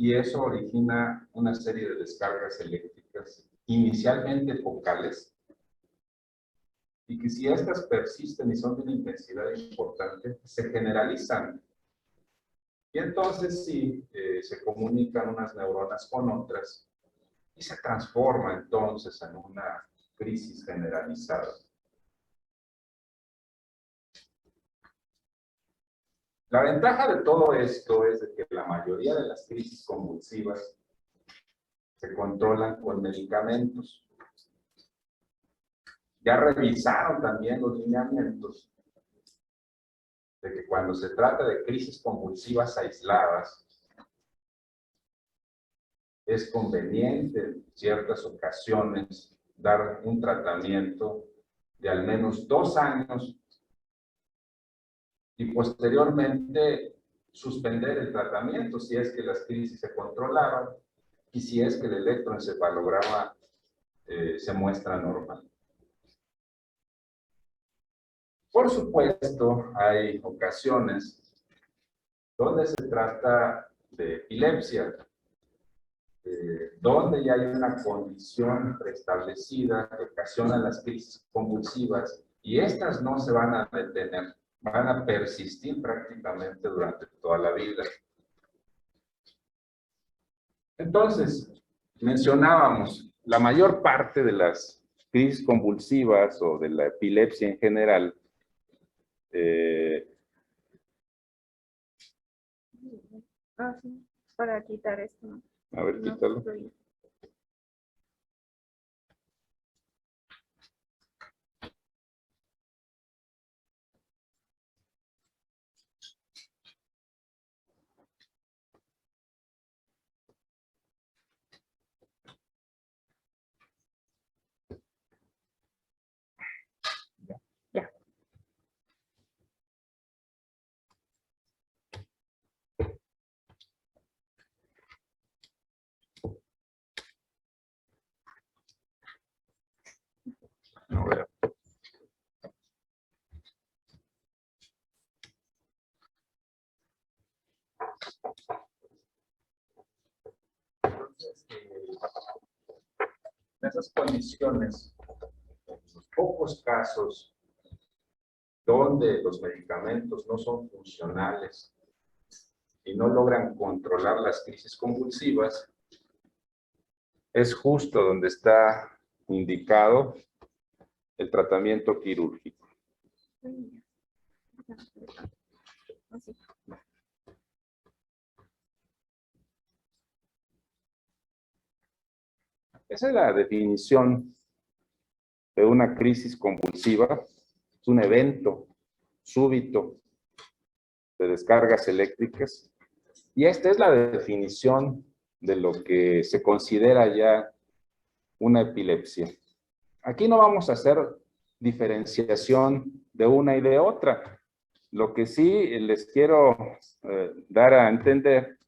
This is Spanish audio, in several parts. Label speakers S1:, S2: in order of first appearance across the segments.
S1: y eso origina una serie de descargas eléctricas inicialmente focales, y que si estas persisten y son de una intensidad importante, se generalizan. Y entonces sí, se comunican unas neuronas con otras y se transforma entonces en una crisis generalizada. La ventaja de todo esto es de que la mayoría de las crisis convulsivas se controlan con medicamentos. Ya revisaron también los lineamientos de que cuando se trata de crisis convulsivas aisladas, es conveniente en ciertas ocasiones dar un tratamiento de al menos 2 años y posteriormente suspender el tratamiento si es que las crisis se controlaban y si es que el electroencefalograma se muestra normal. Por supuesto, hay ocasiones donde se trata de epilepsia, donde ya hay una condición preestablecida que ocasiona las crisis convulsivas y estas no se van a detener, van a persistir prácticamente durante toda la vida. Entonces, mencionábamos, la mayor parte de las crisis convulsivas o de la epilepsia en general
S2: sí, para quitar esto, ¿no?
S1: A ver,
S2: No
S1: quítalo.
S2: estoy... Ya.
S1: A ver. Entonces, en esas condiciones, en los pocos casos donde los medicamentos no son funcionales y no logran controlar las crisis convulsivas, es justo donde está indicado el tratamiento quirúrgico.
S2: Así.
S1: Esa es la definición de una crisis convulsiva. Es un evento súbito de descargas eléctricas. Y esta es la definición de lo que se considera ya una epilepsia. Aquí no vamos a hacer diferenciación de una y de otra. Lo que sí les quiero dar a entender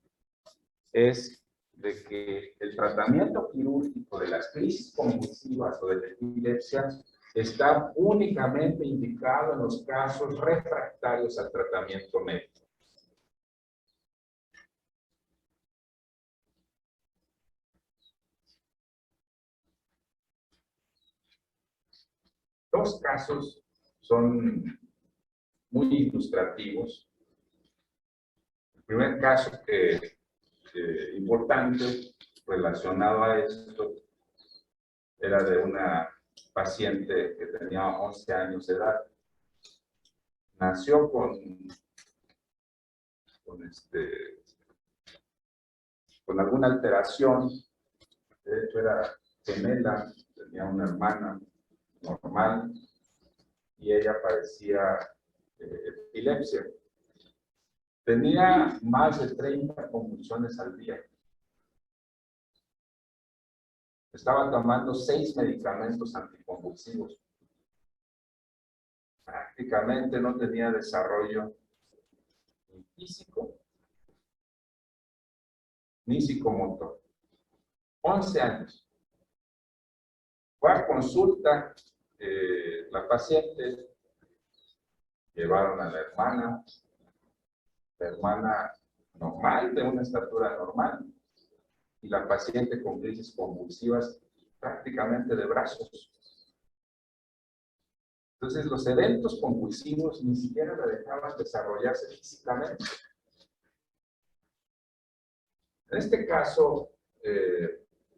S1: es de que el tratamiento quirúrgico de las crisis convulsivas o de la epilepsia está únicamente indicado en los casos refractarios al tratamiento médico. Dos casos son muy ilustrativos. El primer caso importante relacionado a esto era de una paciente que tenía 11 años de edad. Nació con alguna alteración. De hecho era gemela, tenía una hermana normal y ella padecía epilepsia. Tenía más de 30 convulsiones al día. Estaba tomando 6 medicamentos anticonvulsivos. Prácticamente no tenía desarrollo ni físico ni psicomotor. 11 años. Fue a consulta la paciente, llevaron a la hermana normal, de una estatura normal, y la paciente con crisis convulsivas prácticamente de brazos. Entonces, los eventos convulsivos ni siquiera la dejaban desarrollarse físicamente. En este caso,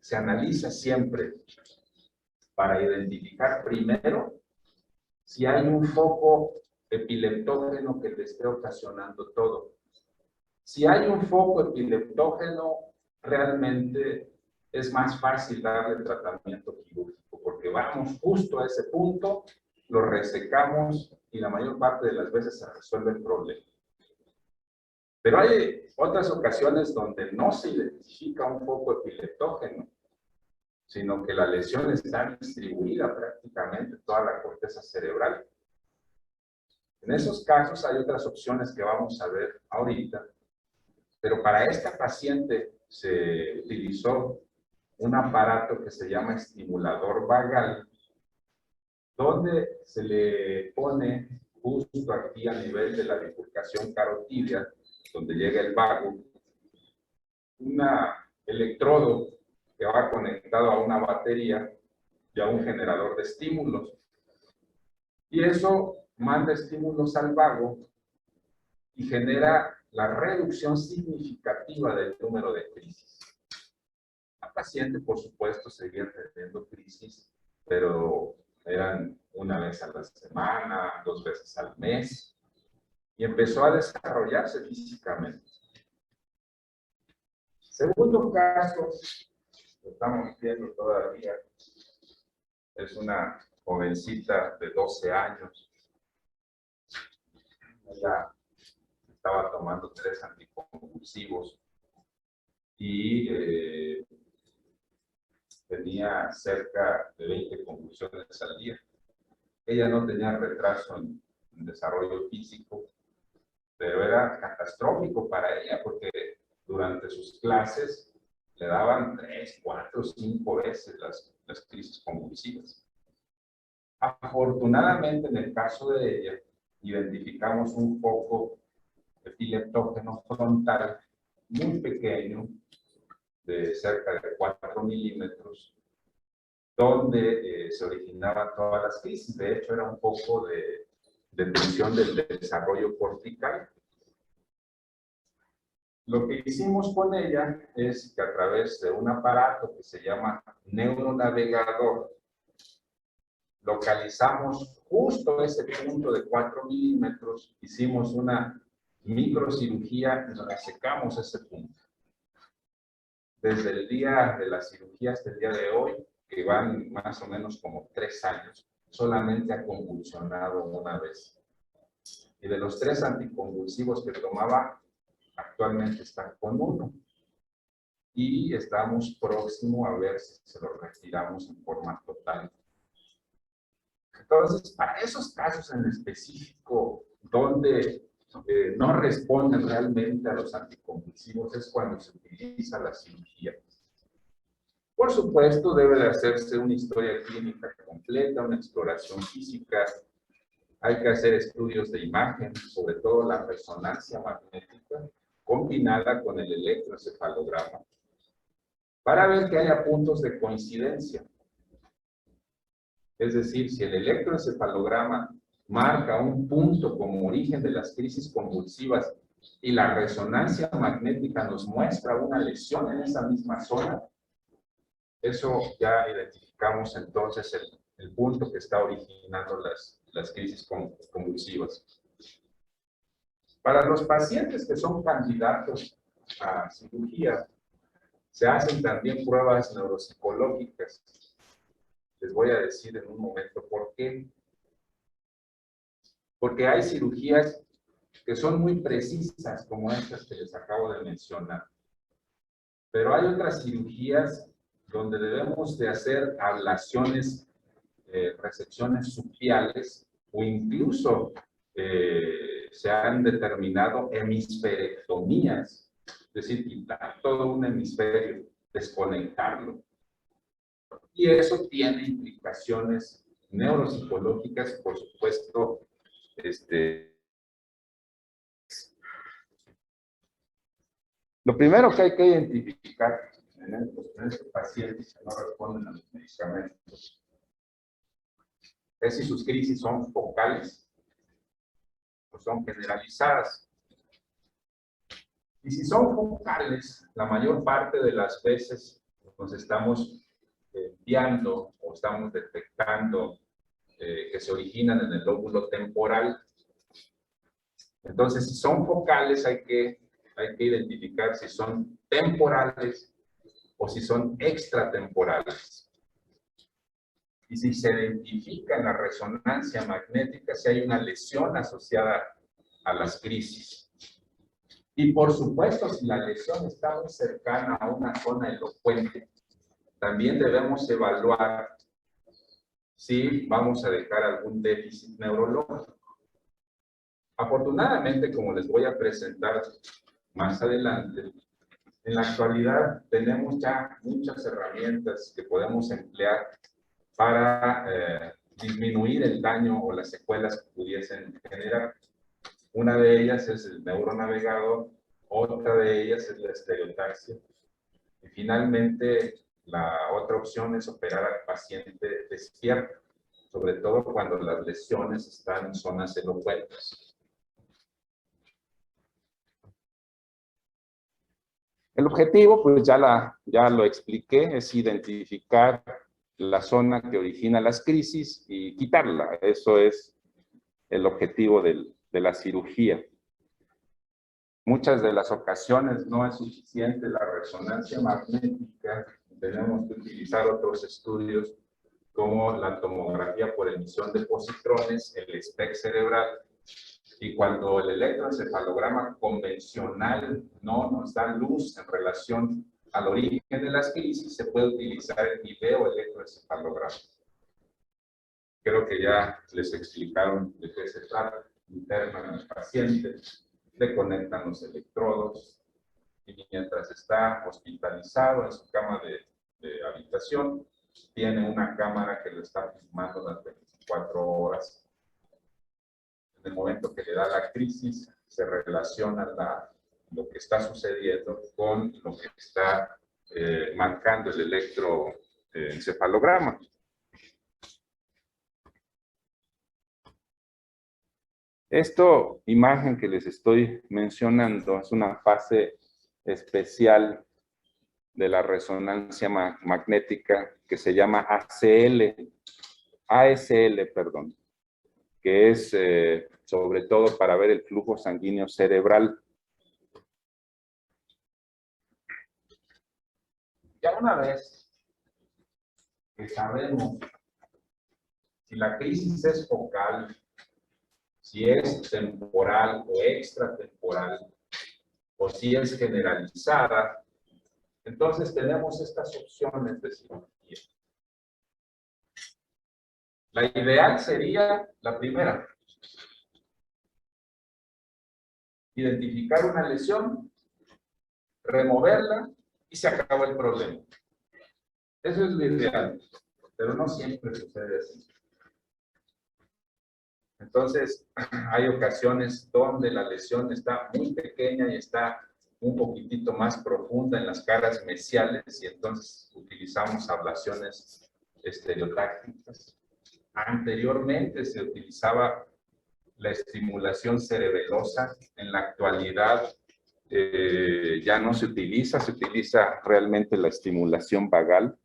S1: se analiza siempre para identificar primero si hay un foco epileptógeno que le esté ocasionando todo. Si hay un foco epileptógeno, realmente es más fácil darle tratamiento quirúrgico, porque vamos justo a ese punto, lo resecamos y la mayor parte de las veces se resuelve el problema. Pero hay otras ocasiones donde no se identifica un foco epileptógeno, sino que la lesión está distribuida prácticamente en toda la corteza cerebral. En esos casos hay otras opciones que vamos a ver ahorita, pero para esta paciente se utilizó un aparato que se llama estimulador vagal, donde se le pone justo aquí a nivel de la bifurcación carotidia, donde llega el vago, un electrodo que va conectado a una batería y a un generador de estímulos. Y eso manda estímulos al vago y genera la reducción significativa del número de crisis. La paciente, por supuesto, seguía teniendo crisis, pero eran una vez a la semana, 2 veces al mes, y empezó a desarrollarse físicamente. Segundo caso, lo estamos viendo todavía, es una jovencita de 12 años. Ella estaba tomando 3 anticonvulsivos y tenía cerca de 20 convulsiones al día. Ella no tenía retraso en desarrollo físico, pero era catastrófico para ella porque durante sus clases le daban 3, 4, 5 veces las crisis convulsivas. Afortunadamente, en el caso de ella, identificamos un foco epileptógeno frontal muy pequeño, de cerca de 4 milímetros, donde se originaban todas las crisis. De hecho, era un foco de tensión del desarrollo cortical. Lo que hicimos con ella es que a través de un aparato que se llama neuronavegador, localizamos justo ese punto de 4 milímetros, hicimos una microcirugía y resecamos ese punto. Desde el día de la cirugía hasta el día de hoy, que van más o menos como 3 años, solamente ha convulsionado una vez. Y de los 3 anticonvulsivos que tomaba, actualmente está con 1. Y estamos próximos a ver si se lo retiramos en forma total. Entonces, para esos casos en específico, donde no responden realmente a los anticonvulsivos, es cuando se utiliza la cirugía. Por supuesto, debe de hacerse una historia clínica completa, una exploración física. Hay que hacer estudios de imagen, sobre todo la resonancia magnética, combinada con el electroencefalograma, para ver que haya puntos de coincidencia. Es decir, si el electroencefalograma marca un punto como origen de las crisis convulsivas y la resonancia magnética nos muestra una lesión en esa misma zona, eso ya identificamos entonces el punto que está originando las crisis convulsivas. Para los pacientes que son candidatos a cirugía, se hacen también pruebas neuropsicológicas. Les voy a decir en un momento por qué. Porque hay cirugías que son muy precisas, como estas que les acabo de mencionar. Pero hay otras cirugías donde debemos de hacer ablaciones, resecciones subpiales, o incluso se han determinado hemisferectomías, es decir, quitar todo un hemisferio, desconectarlo. Y eso tiene implicaciones neuropsicológicas, por supuesto. Lo primero que hay que identificar en estos pacientes que no responden a los medicamentos es si sus crisis son focales o son generalizadas. Y si son focales, la mayor parte de las veces nos estamos viendo o estamos detectando que se originan en el lóbulo temporal. Entonces, si son focales, hay que identificar si son temporales o si son extratemporales. Y si se identifica en la resonancia magnética si hay una lesión asociada a las crisis. Y por supuesto, si la lesión está muy cercana a una zona elocuente, también debemos evaluar si vamos a dejar algún déficit neurológico. Afortunadamente, como les voy a presentar más adelante, en la actualidad tenemos ya muchas herramientas que podemos emplear para disminuir el daño o las secuelas que pudiesen generar. Una de ellas es el neuronavegador, otra de ellas es la estereotaxia. Y finalmente, la otra opción es operar al paciente despierto, sobre todo cuando las lesiones están en zonas elocuentes. El objetivo, pues ya lo expliqué, es identificar la zona que origina las crisis y quitarla. Eso es el objetivo de la cirugía. Muchas de las ocasiones no es suficiente la resonancia magnética. Tenemos que utilizar otros estudios como la tomografía por emisión de positrones, el SPECT cerebral. Y cuando el electroencefalograma convencional no nos da luz en relación al origen de las crisis, se puede utilizar el videoelectroencefalograma. Creo que ya les explicaron de qué se trata. Internan al paciente, le conectan los electrodos y mientras está hospitalizado en su cama de habitación, tiene una cámara que lo está filmando las 24 horas. En el momento que le da la crisis, se relaciona lo que está sucediendo con lo que está marcando el electroencefalograma. Esta imagen que les estoy mencionando es una fase especial de la resonancia magnética que se llama ASL, perdón, que es sobre todo para ver el flujo sanguíneo cerebral. Ya una vez que sabemos si la crisis es focal, si es temporal o extratemporal, o si es generalizada, entonces tenemos estas opciones de cirugía. La ideal sería la primera. Identificar una lesión, removerla y se acabó el problema. Eso es lo ideal, pero no siempre sucede así. Entonces, hay ocasiones donde la lesión está muy pequeña y está un poquitito más profunda en las caras mesiales y entonces utilizamos ablaciones estereotácticas. Anteriormente se utilizaba la estimulación cerebelosa. En la actualidad ya no se utiliza realmente la estimulación vagal.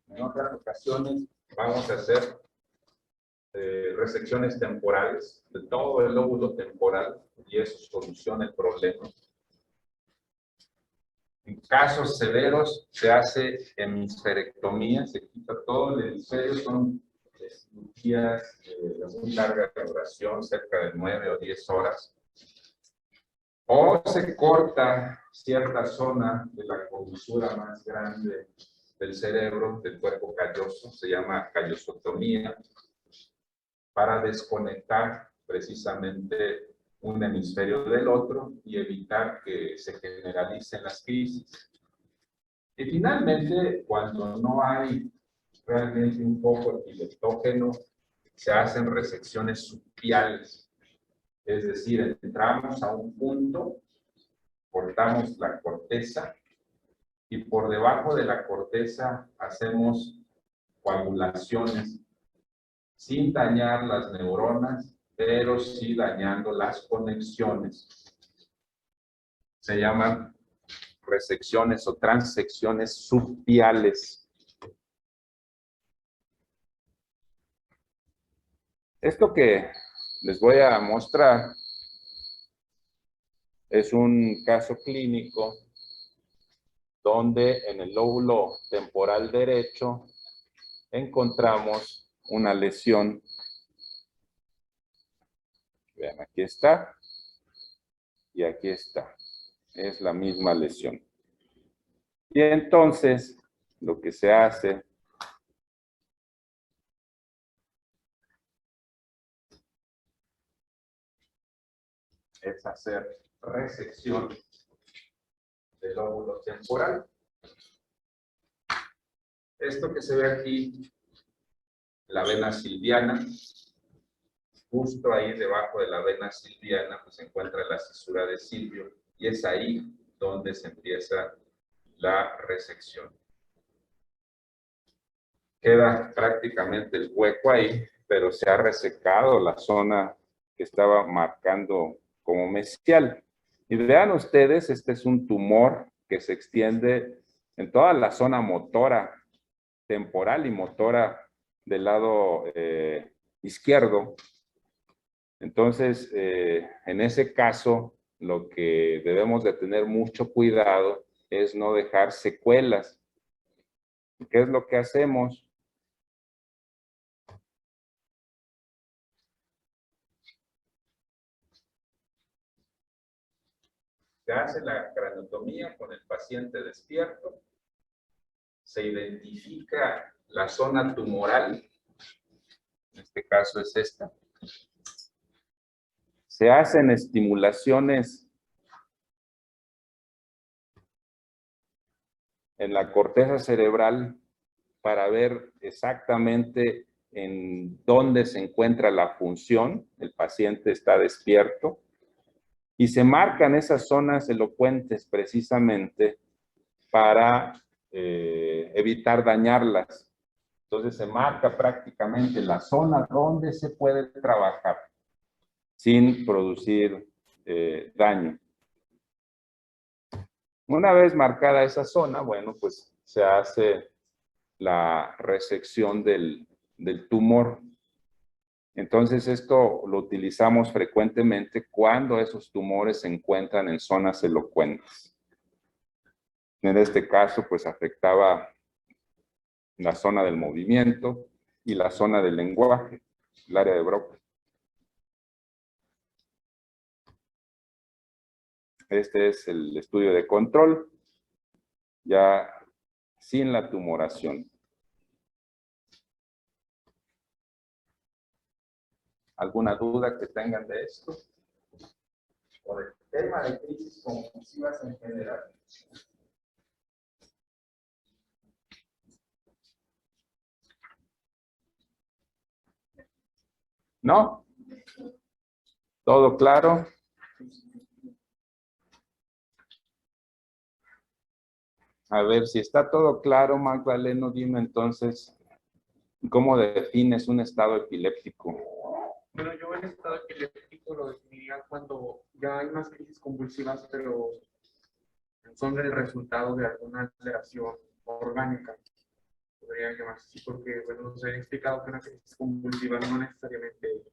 S1: En otras ocasiones vamos a hacer resecciones temporales de todo el lóbulo temporal y eso soluciona el problema. En casos severos se hace hemisferectomía, se quita todo el hemisferio, son cirugías de muy larga duración, cerca de 9 o 10 horas. O se corta cierta zona de la comisura más grande del cerebro, del cuerpo calloso, se llama callosotomía, para desconectar precisamente un hemisferio del otro y evitar que se generalicen las crisis. Y finalmente, cuando no hay realmente un foco epileptógeno, se hacen resecciones subpiales. Es decir, entramos a un punto, cortamos la corteza y por debajo de la corteza hacemos coagulaciones sin dañar las neuronas, pero sí dañando las conexiones. Se llaman resecciones o transecciones subpiales. Esto que les voy a mostrar es un caso clínico donde en el lóbulo temporal derecho encontramos una lesión. Vean, aquí está y aquí está. Es la misma lesión. Y entonces, lo que se hace es hacer resección del lóbulo temporal. Esto que se ve aquí, la vena silviana, justo ahí debajo de la vena silviana, pues se encuentra la cisura de Silvio, y es ahí donde se empieza la resección. Queda prácticamente el hueco ahí, pero se ha resecado la zona que estaba marcando como mesial. Y vean ustedes, este es un tumor que se extiende en toda la zona motora, temporal y motora del lado izquierdo. Entonces, en ese caso, lo que debemos de tener mucho cuidado es no dejar secuelas. ¿Qué es lo que hacemos? Se hace la craneotomía con el paciente despierto, se identifica la zona tumoral, en este caso es esta. Se hacen estimulaciones en la corteza cerebral para ver exactamente en dónde se encuentra la función. El paciente está despierto y se marcan esas zonas elocuentes precisamente para evitar dañarlas. Entonces se marca prácticamente la zona donde se puede trabajar sin producir daño. Una vez marcada esa zona, bueno, pues se hace la resección del tumor. Entonces esto lo utilizamos frecuentemente cuando esos tumores se encuentran en zonas elocuentes. En este caso, pues afectaba la zona del movimiento y la zona del lenguaje, el área de Broca. Este es el estudio de control, ya sin la tumoración. ¿Alguna duda que tengan de esto? O del tema de crisis convulsivas en general. ¿No? ¿Todo claro? A ver, si está todo claro, Magdaleno, dime entonces, ¿cómo defines un estado epiléptico?
S3: Bueno, yo el estado epiléptico lo definiría cuando ya hay unas crisis convulsivas, pero son el resultado de alguna alteración orgánica. Podría llamarse así porque, bueno, nos han explicado que una crisis convulsiva no necesariamente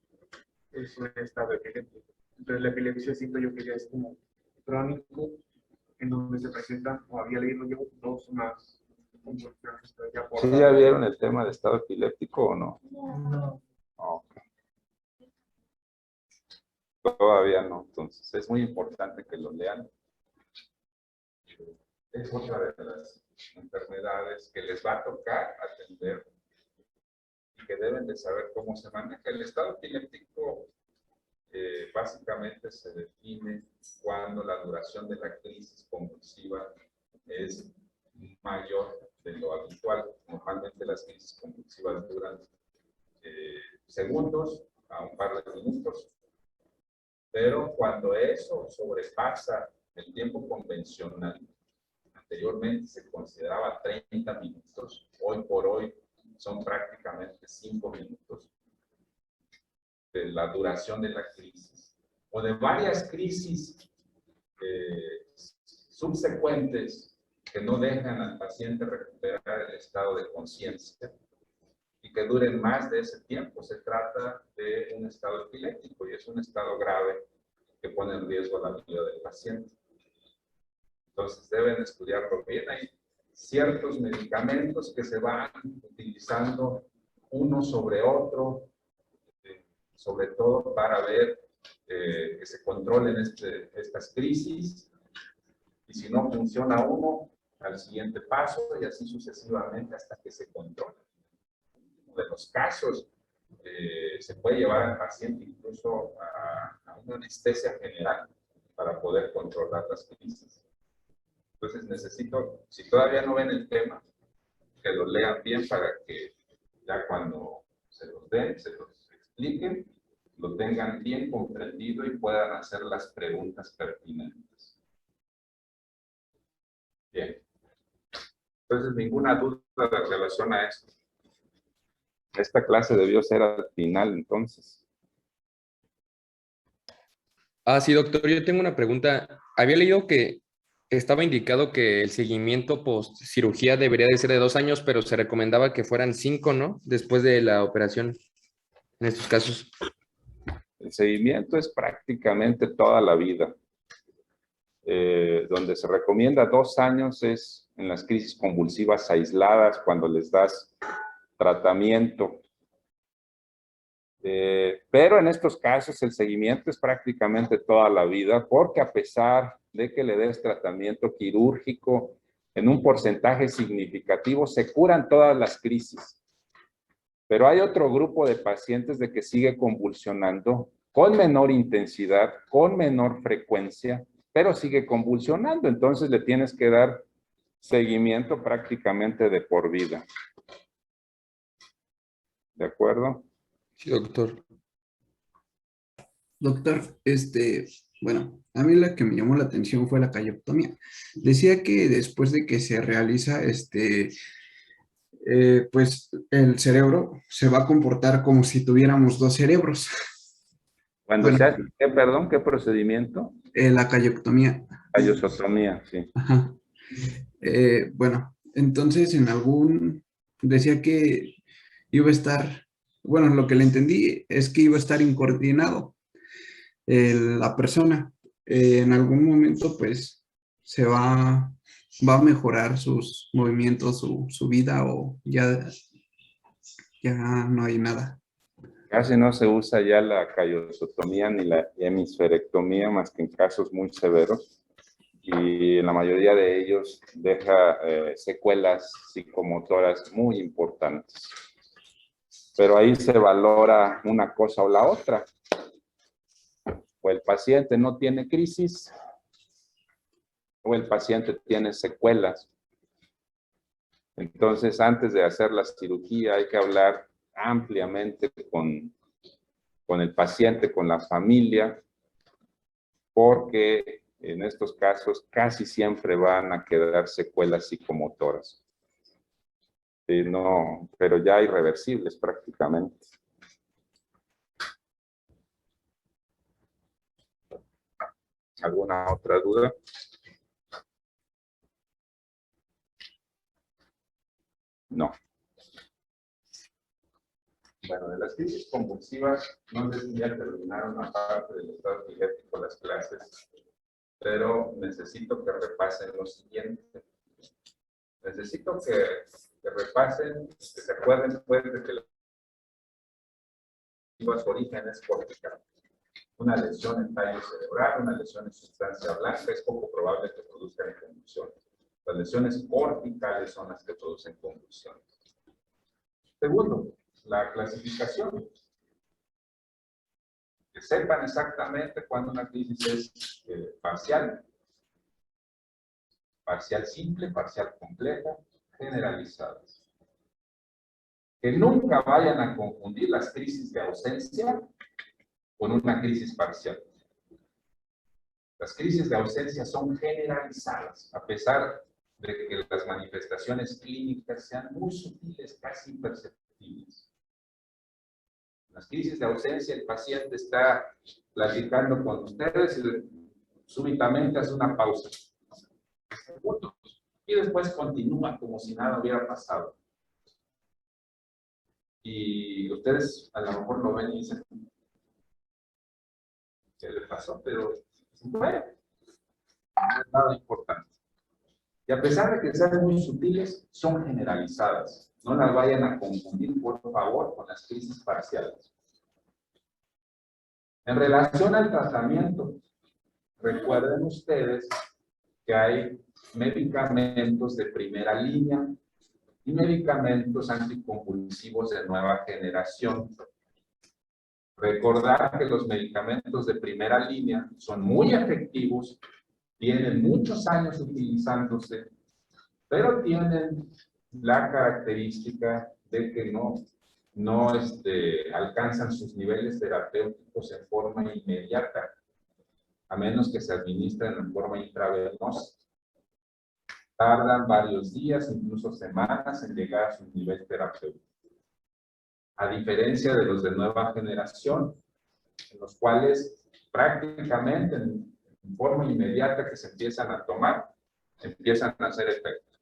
S3: es un estado epiléptico. Entonces, la epilepsia siento yo que ya es como crónico, en donde se presentan, o había leído yo, dos más convulsiones.
S1: ¿Sí ya vieron el tema de estado epiléptico o no?
S3: No.
S1: Okay. Todavía no, entonces es muy importante que lo lean. Es otra de las enfermedades que les va a tocar atender y que deben de saber cómo se maneja. El estado epiléptico básicamente se define cuando la duración de la crisis convulsiva es mayor de lo habitual. Normalmente las crisis convulsivas duran segundos a un par de minutos. Pero cuando eso sobrepasa el tiempo convencional, anteriormente se consideraba 30 minutos, hoy por hoy son prácticamente 5 minutos de la duración de la crisis, o de varias crisis subsecuentes que no dejan al paciente recuperar el estado de conciencia y que duren más de ese tiempo. Se trata de un estado epiléptico y es un estado grave que pone en riesgo la vida del paciente. Entonces deben estudiarlo bien. Hay ciertos medicamentos que se van utilizando uno sobre otro, sobre todo para ver que se controlen estas crisis, y si no funciona uno, al siguiente paso, y así sucesivamente hasta que se controle. En uno de los casos, se puede llevar al paciente incluso a una anestesia general para poder controlar las crisis. Entonces necesito, si todavía no ven el tema, que lo lean bien para que ya cuando se los den, se los expliquen, lo tengan bien comprendido y puedan hacer las preguntas pertinentes. Bien. Entonces, ninguna duda en relación a esto. Esta clase debió ser al final, entonces.
S4: Ah, sí, doctor, yo tengo una pregunta. Había leído que estaba indicado que el seguimiento post cirugía debería de ser de 2 años, pero se recomendaba que fueran 5, ¿no? Después de la operación, en estos casos.
S1: El seguimiento es prácticamente toda la vida. Donde se recomienda 2 años es en las crisis convulsivas aisladas, cuando les das tratamiento. Pero en estos casos el seguimiento es prácticamente toda la vida, porque a pesar de que le des tratamiento quirúrgico, en un porcentaje significativo se curan todas las crisis. Pero hay otro grupo de pacientes de que sigue convulsionando con menor intensidad, con menor frecuencia, pero sigue convulsionando. Entonces le tienes que dar seguimiento prácticamente de por vida. ¿De acuerdo?
S4: Sí, doctor.
S5: Doctor, bueno, a mí la que me llamó la atención fue la calloptomía. Decía que después de que se realiza, pues el cerebro se va a comportar como si tuviéramos 2 cerebros.
S1: Cuando
S5: Bueno,
S1: se hace, perdón, ¿qué procedimiento?
S5: la calloptomía.
S1: Callosotomía, sí.
S5: Ajá. Bueno, entonces decía que iba a estar, bueno, lo que le entendí es que iba a estar incoordinado la persona. En algún momento, pues, va a mejorar sus movimientos, su vida, o ya no hay nada.
S1: Casi no se usa ya la callosotomía ni la hemisferectomía más que en casos muy severos, y la mayoría de ellos deja secuelas psicomotoras muy importantes. Pero ahí se valora una cosa o la otra. O el paciente no tiene crisis, o el paciente tiene secuelas. Entonces, antes de hacer la cirugía hay que hablar ampliamente con el paciente, con la familia, porque en estos casos casi siempre van a quedar secuelas psicomotoras. No, pero ya irreversibles prácticamente. ¿Alguna otra duda? No. Bueno, de las crisis convulsivas, no sé si ya terminaron una parte del estado epiléptico las clases, pero necesito que repasen lo siguiente. Necesito que repasen, que se acuerden pues de que su origen es cortical. Una lesión en tallo cerebral, una lesión en sustancia blanca, es poco probable que produzcan convulsiones. Las lesiones corticales son las que producen convulsiones. Segundo, la clasificación. Que sepan exactamente cuándo una crisis es parcial. Parcial simple, parcial compleja, generalizadas. Que nunca vayan a confundir las crisis de ausencia con una crisis parcial. Las crisis de ausencia son generalizadas, a pesar de que las manifestaciones clínicas sean muy sutiles, casi imperceptibles. En las crisis de ausencia, el paciente está platicando con ustedes y súbitamente hace una pausa. Segundos. Y después continúa como si nada hubiera pasado. Y ustedes a lo mejor lo ven y dicen, ¿qué le pasó? Pero bueno, no es nada importante. Y a pesar de que sean muy sutiles, son generalizadas. No las vayan a confundir, por favor, con las crisis parciales. En relación al tratamiento, recuerden ustedes que hay medicamentos de primera línea y medicamentos anticonvulsivos de nueva generación. Recordar que los medicamentos de primera línea son muy efectivos, tienen muchos años utilizándose, pero tienen la característica de que no alcanzan sus niveles terapéuticos en forma inmediata, a menos que se administren en forma intravenosa. Tardan varios días, incluso semanas, en llegar a su nivel terapéutico. A diferencia de los de nueva generación, en los cuales prácticamente en forma inmediata que se empiezan a tomar, empiezan a hacer efecto.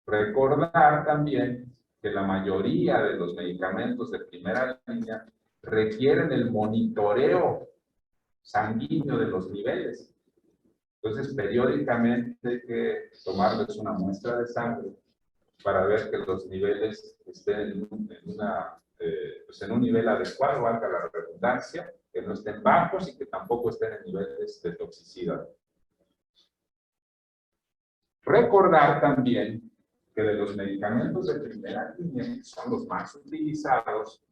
S1: Recordar también que la mayoría de los medicamentos de primera línea requieren el monitoreo sanguíneo de los niveles. Entonces, periódicamente hay que tomarles una muestra de sangre para ver que los niveles estén en un nivel adecuado, valga la redundancia, que no estén bajos y que tampoco estén en niveles de toxicidad. Recordar también que de los medicamentos de primera línea, que son los más utilizados,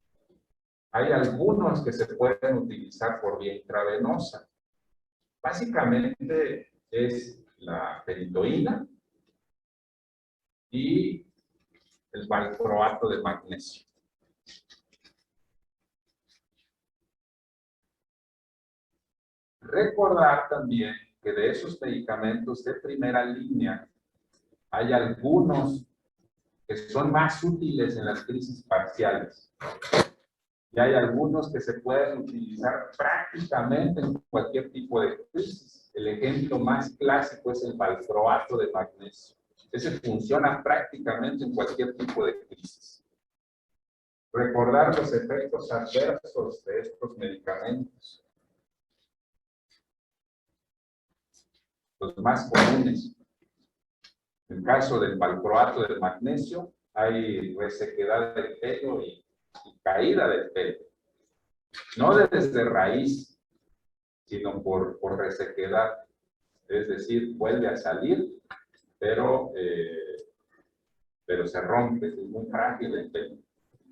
S1: hay algunos que se pueden utilizar por vía intravenosa. Básicamente es la phenytoína y el valproato de magnesio. Recordar también que de esos medicamentos de primera línea hay algunos que son más útiles en las crisis parciales. Y hay algunos que se pueden utilizar prácticamente en cualquier tipo de crisis. El ejemplo más clásico es el valproato de magnesio. Ese funciona prácticamente en cualquier tipo de crisis. Recordar los efectos adversos de estos medicamentos. Los más comunes. En el caso del valproato de magnesio, hay resequedad del pelo y caída del pelo. No desde raíz, sino por resequedad. Es decir, vuelve a salir, pero se rompe, es muy frágil el pelo.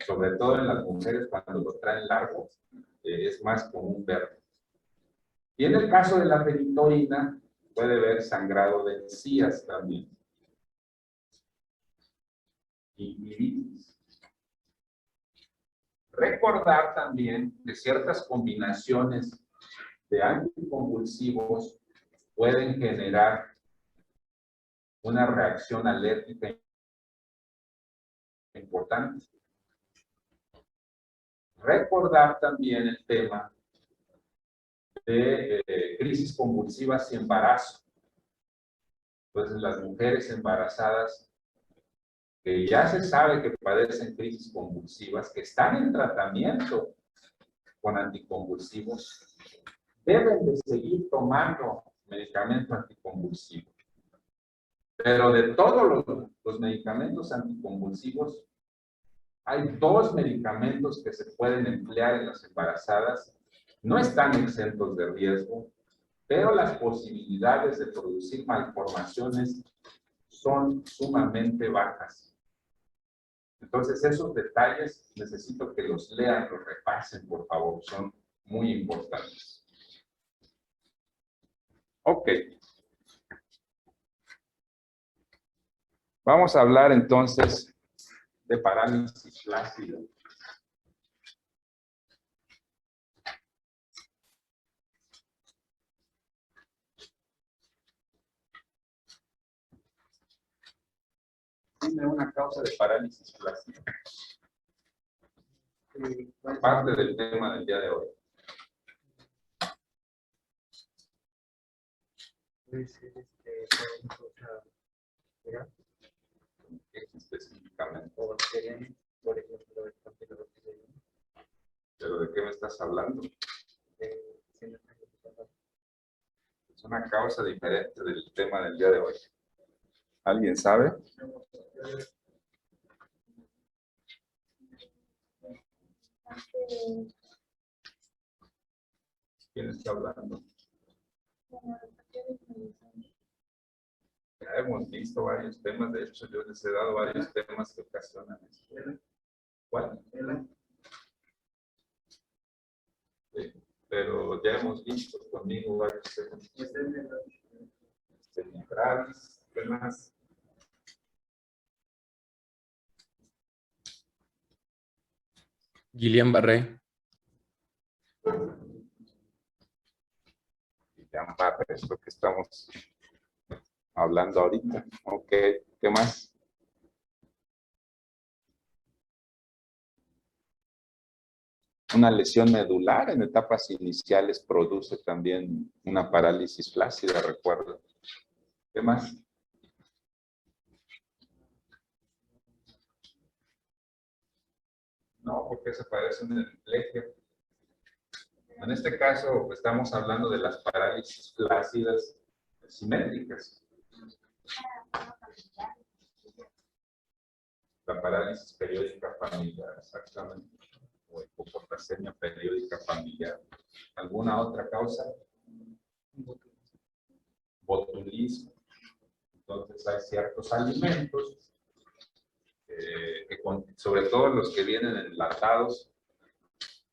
S1: Sobre todo en las mujeres cuando lo traen largo, es más común verlo. Y en el caso de la phenytoína, puede haber sangrado de encías también. Y recordar también que ciertas combinaciones de anticonvulsivos pueden generar una reacción alérgica importante. Recordar también el tema de crisis convulsivas y embarazo. Entonces, las mujeres embarazadas que ya se sabe que padecen crisis convulsivas, que están en tratamiento con anticonvulsivos, deben de seguir tomando medicamento anticonvulsivo. Pero de todos los medicamentos anticonvulsivos, hay 2 medicamentos que se pueden emplear en las embarazadas. No están exentos de riesgo, pero las posibilidades de producir malformaciones son sumamente bajas. Entonces, esos detalles necesito que los lean, los repasen, por favor, son muy importantes. Ok. Vamos a hablar entonces de parálisis flácida. Dime una causa de parálisis flácida. Parte del tema del día de hoy. ¿Qué específicamente?
S3: Por ejemplo,
S1: ¿Pero de qué me estás hablando? Es una causa diferente del tema del día de hoy. ¿Alguien sabe? ¿Quién está hablando? Ya hemos visto varios temas, de hecho yo les he dado varios temas que ocasionan esto. ¿Cuál? Sí, pero ya hemos visto conmigo varios temas. Gravis, ¿qué más?
S4: Guillain-Barré.
S1: Guillain-Barré es lo que estamos hablando ahorita. Ok, ¿qué más? Una lesión medular en etapas iniciales produce también una parálisis flácida, recuerdo. ¿Qué más? No, porque se parece a una hemiplegia. En este caso, estamos hablando de las parálisis flácidas simétricas. La parálisis periódica familiar, exactamente. O hipopotasemia periódica familiar. ¿Alguna otra causa? Botulismo. Entonces hay ciertos alimentos, sobre todo los que vienen enlatados,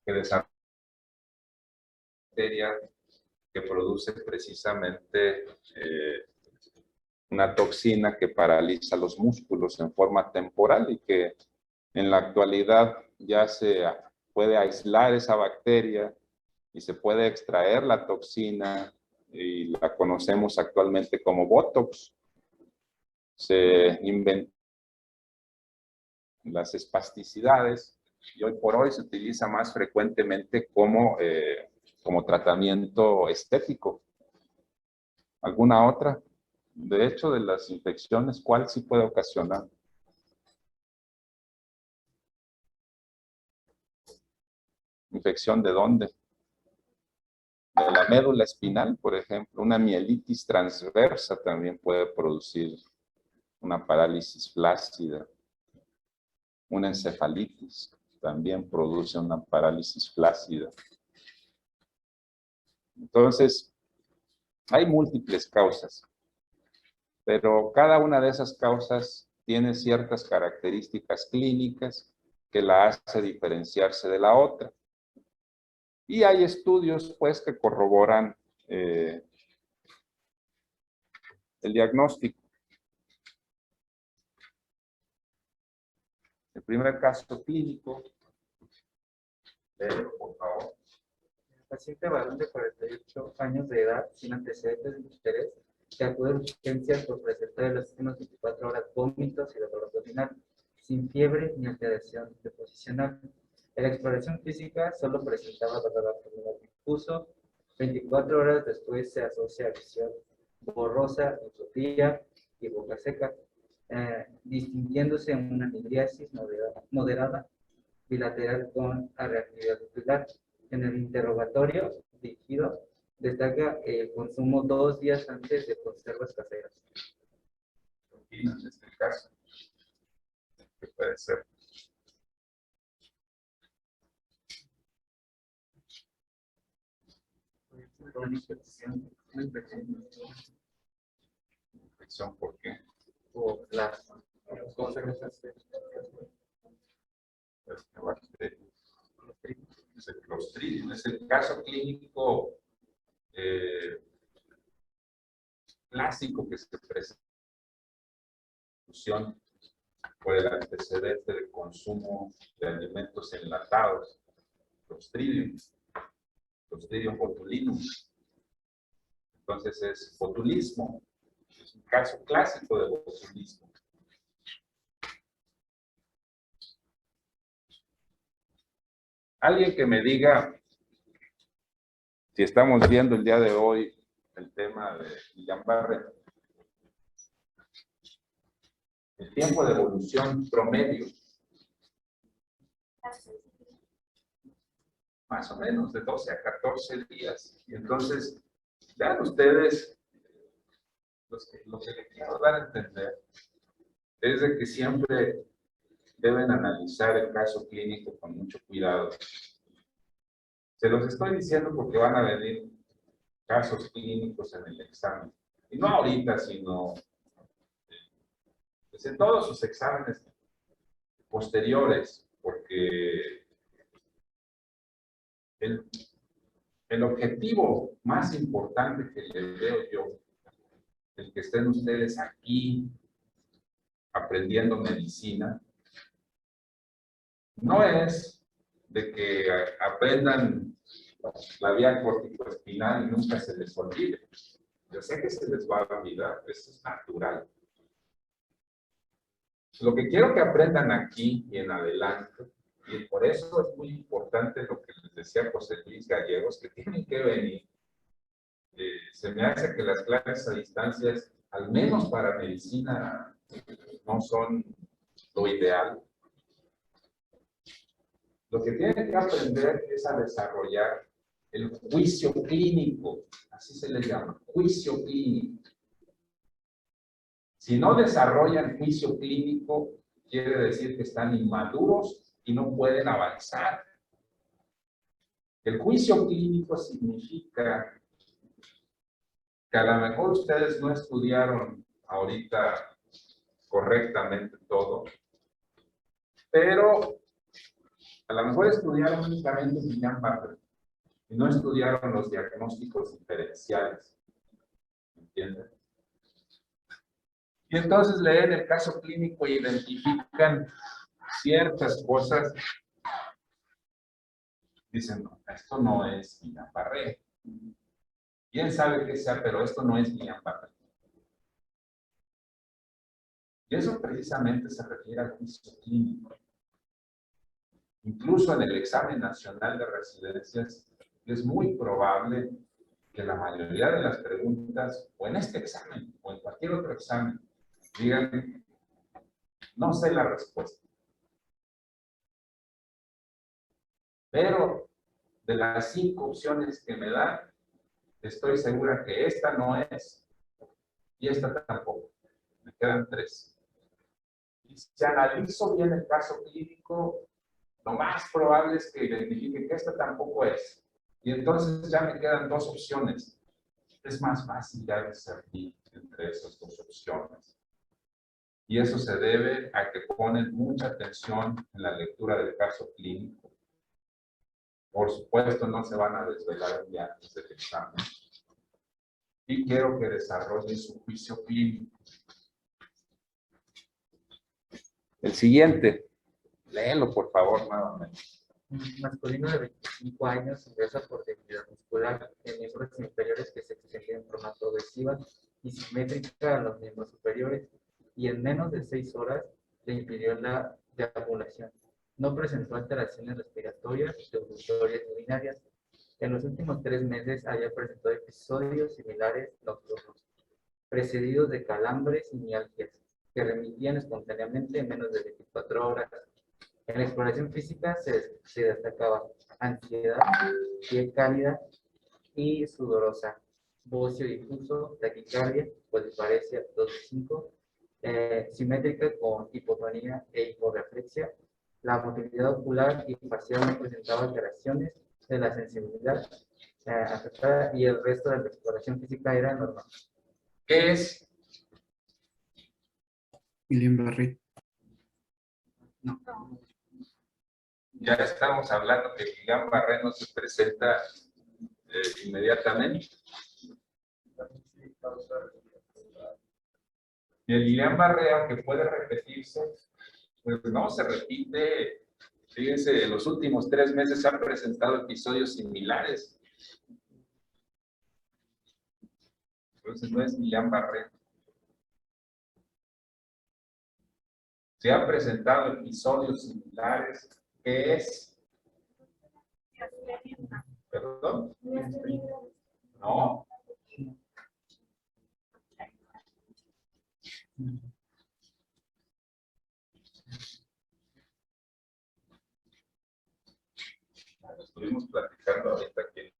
S1: que desarrollan bacteria que produce precisamente una toxina que paraliza los músculos en forma temporal y que en la actualidad ya se puede aislar esa bacteria y se puede extraer la toxina y la conocemos actualmente como Botox. Se inventan las espasticidades y hoy por hoy se utiliza más frecuentemente como tratamiento estético. ¿Alguna otra? De hecho, de las infecciones, ¿cuál sí puede ocasionar? ¿Infección de dónde? De la médula espinal, por ejemplo. Una mielitis transversa también puede producir una parálisis flácida. Una encefalitis también produce una parálisis flácida. Entonces, hay múltiples causas, pero cada una de esas causas tiene ciertas características clínicas que la hace diferenciarse de la otra. Y hay estudios, pues, que corroboran el diagnóstico. El primer caso clínico, por favor.
S6: Paciente varón de 48 años de edad, sin antecedentes de interés, que acude a urgencias por presentar en las últimas 24 horas vómitos y dolor abdominal, sin fiebre ni alteración deposicional. En la exploración física solo presentaba dolor abdominal difuso. 24 horas después se asocia a visión borrosa, entropía y boca seca, distinguiéndose en una midriasis moderada bilateral con reactividad ocular. En el interrogatorio dirigido destaca el consumo 2 días antes de conservas caseras.
S1: En este caso, ¿qué puede ser?
S6: Una infección.
S1: ¿Infección por qué?
S6: O las conservas caseras.
S1: Es el Clostridium, es el caso clínico clásico que se presenta por el antecedente de consumo de alimentos enlatados, Clostridium botulinum. Entonces es botulismo, es un caso clásico de botulismo. Alguien que me diga si estamos viendo el día de hoy el tema de Guillain-Barré. El tiempo de evolución promedio. Más o menos de 12 a 14 días. Y entonces, vean ustedes, lo que les quiero dar a entender es de que siempre deben analizar el caso clínico con mucho cuidado. Se los estoy diciendo porque van a venir casos clínicos en el examen. Y no ahorita, sino pues en todos sus exámenes posteriores, porque el objetivo más importante que les veo yo, el que estén ustedes aquí aprendiendo medicina, no es de que aprendan la vía corticoespinal y nunca se les olvide. Yo sé que se les va a olvidar, eso es natural. Lo que quiero que aprendan aquí y en adelante, y por eso es muy importante lo que les decía José Luis Gallegos, que tienen que venir. Se me hace que las clases a distancias, al menos para medicina, no son lo ideal. Lo que tienen que aprender es a desarrollar el juicio clínico, así se le llama, juicio clínico. Si no desarrollan juicio clínico, quiere decir que están inmaduros y no pueden avanzar. El juicio clínico significa que a lo mejor ustedes no estudiaron ahorita correctamente todo, pero a lo mejor estudiaron únicamente Guillain-Barré y no estudiaron los diagnósticos diferenciales. ¿Entienden? Y entonces leen el caso clínico e identifican ciertas cosas. Dicen, no, esto no es Guillain-Barré. Bien sabe que sea, pero esto no es Guillain-Barré. Y eso precisamente se refiere al juicio clínico. Incluso en el examen nacional de residencias, es muy probable que la mayoría de las preguntas, o en este examen, o en cualquier otro examen, digan, no sé la respuesta. Pero de las 5 opciones que me dan, estoy segura que esta no es, y esta tampoco. Me quedan 3. Y si analizo bien el caso clínico, lo más probable es que identifique que esta tampoco es. Y entonces ya me quedan 2 opciones. Es más fácil ya discernir entre esas 2 opciones. Y eso se debe a que ponen mucha atención en la lectura del caso clínico. Por supuesto, no se van a desvelar ya antes del examen. Y quiero que desarrollen su juicio clínico. El siguiente. Léelo, por favor, nuevamente.
S6: Masculino de 25 años ingresa por debilidad muscular en miembros inferiores que se extienden en forma progresiva y simétrica a los miembros superiores, y en menos de 6 horas le impidió la deambulación. No presentó alteraciones respiratorias, devolutorias ni urinarias. En los últimos 3 meses había presentado episodios similares nocturnos, precedidos de calambres y mialgias, que remitían espontáneamente en menos de 24 horas. En la exploración física se destacaba ansiedad, piel cálida y sudorosa, bocio difuso, taquicardia, poliparesia 2-5, simétrica con hipotonía e hiporreflexia. La motilidad ocular y facial no presentaba alteraciones de la sensibilidad afectada, y el resto de la exploración física era normal.
S1: ¿Qué es?
S5: Guillain-Barré.
S6: No.
S1: Ya estamos hablando que Guillain-Barré no se presenta inmediatamente. Y el Guillain-Barré, aunque puede repetirse, pues no se repite. Fíjense, en los últimos 3 meses se han presentado episodios similares. Entonces no es Guillain-Barré. Se han presentado episodios similares, que es ¿Perdón? No. Estuvimos platicando ahorita que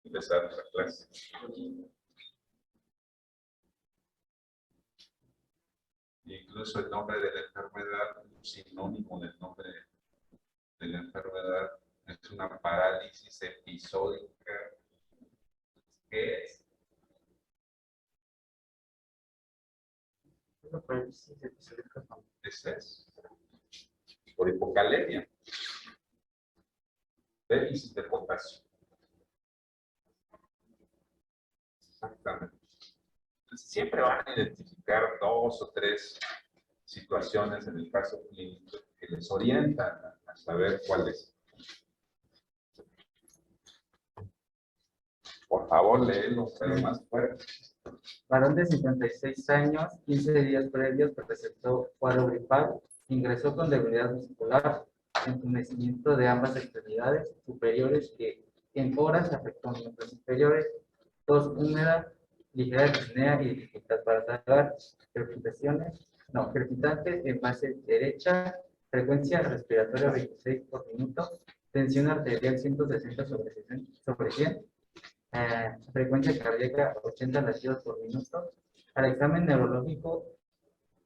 S1: empezar la clase. Incluso el nombre de la enfermedad, un sinónimo del nombre de la enfermedad, es una parálisis episódica. ¿Qué es?
S6: Una parálisis episódica.
S1: Ese es. Por hipocalemia. Déficit de potasio. Exactamente. Entonces, siempre van a identificar 2 o 3 situaciones en el caso clínico que les orientan a saber cuál es. Por favor, léelo, pero más fuerte.
S6: Varón de 56 años, 15 días previos, presentó cuadro gripal, ingresó con debilidad muscular, entumecimiento de ambas extremidades superiores que en horas afectó miembros inferiores, tos húmeda, ligera disnea y dificultad para tragar, crepitantes en base derecha, frecuencia respiratoria 26 por minuto, tensión arterial 160 sobre 100, frecuencia cardíaca 80 latidos por minuto. Al examen neurológico,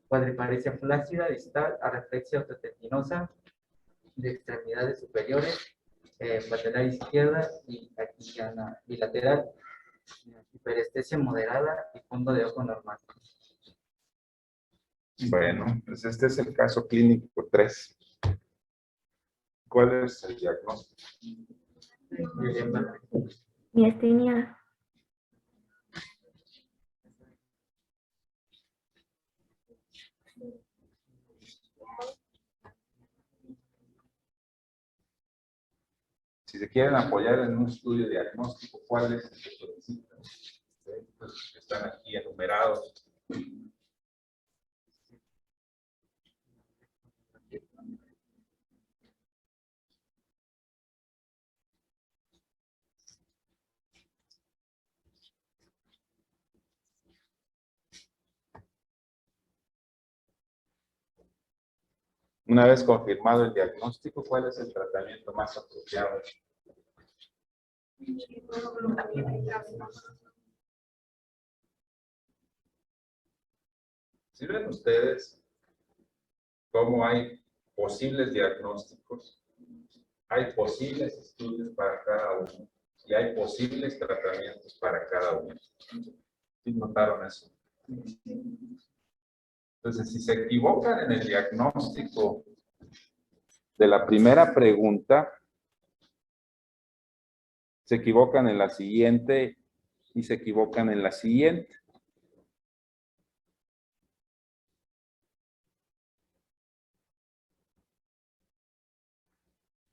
S6: cuadriparesia flácida distal, areflexia autotendinosa de extremidades superiores, lateral izquierda y bilateral, hiperestesia moderada y fondo de ojo normal.
S1: Bueno, pues este es el caso clínico 3. ¿Cuál es el diagnóstico?
S2: Miastenia.
S1: Si se quieren apoyar en un estudio diagnóstico, ¿cuál es el que solicitan? Pues están aquí enumerados. Una vez confirmado el diagnóstico, ¿cuál es el tratamiento más apropiado? Si ven ustedes cómo hay posibles diagnósticos, hay posibles estudios para cada uno y hay posibles tratamientos para cada uno. ¿Sí notaron eso? Entonces, si se equivocan en el diagnóstico de la primera pregunta, se equivocan en la siguiente y se equivocan en la siguiente.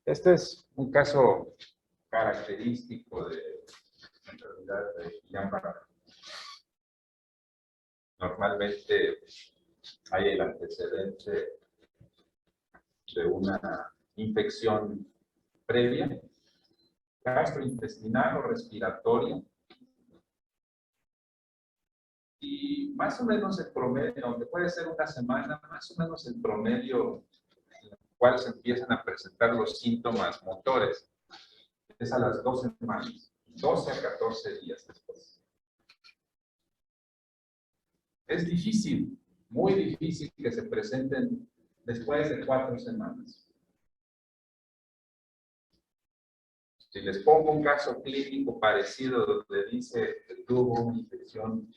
S1: Este es un caso característico de la enfermedad de Guillain-Barré. Normalmente hay el antecedente de una infección previa, gastrointestinal o respiratoria, y más o menos el promedio, aunque puede ser una semana, más o menos el promedio en el cual se empiezan a presentar los síntomas motores es a las 2 semanas, 12 a 14 días después. Es difícil, muy difícil que se presenten después de 4 semanas. Si les pongo un caso clínico parecido donde dice que tuvo una infección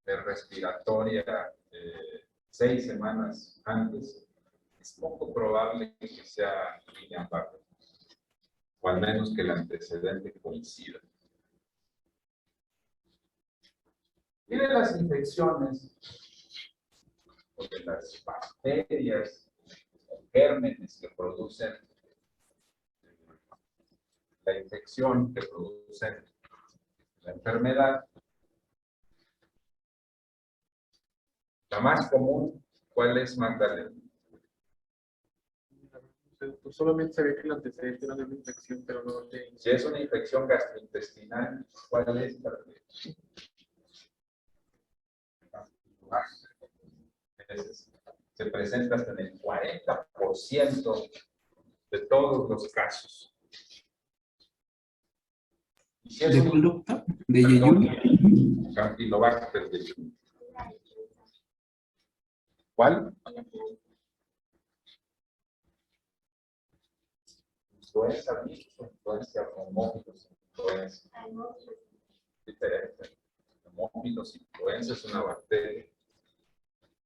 S1: respiratoria 6 semanas antes, es poco probable que sea Guillain-Barré, o al menos que el antecedente coincida. Y de las infecciones, o de las bacterias o gérmenes que producen la infección, que producen la enfermedad, la más común, ¿cuál es, Magdalena?
S3: Pues solamente sabía que el antecedente era de una infección, pero no de...
S1: Si es una infección gastrointestinal, ¿cuál es? Se presenta hasta en el 40% de todos los casos. Y si es
S5: ¿De
S1: un-
S5: cuál, doctor? ¿De Yeyun?
S1: Campylobacter de Yeyun. ¿Cuál? Influenza, influencia, hemófilos, influenza. Diferente. Hemófilos, influenza es una bacteria.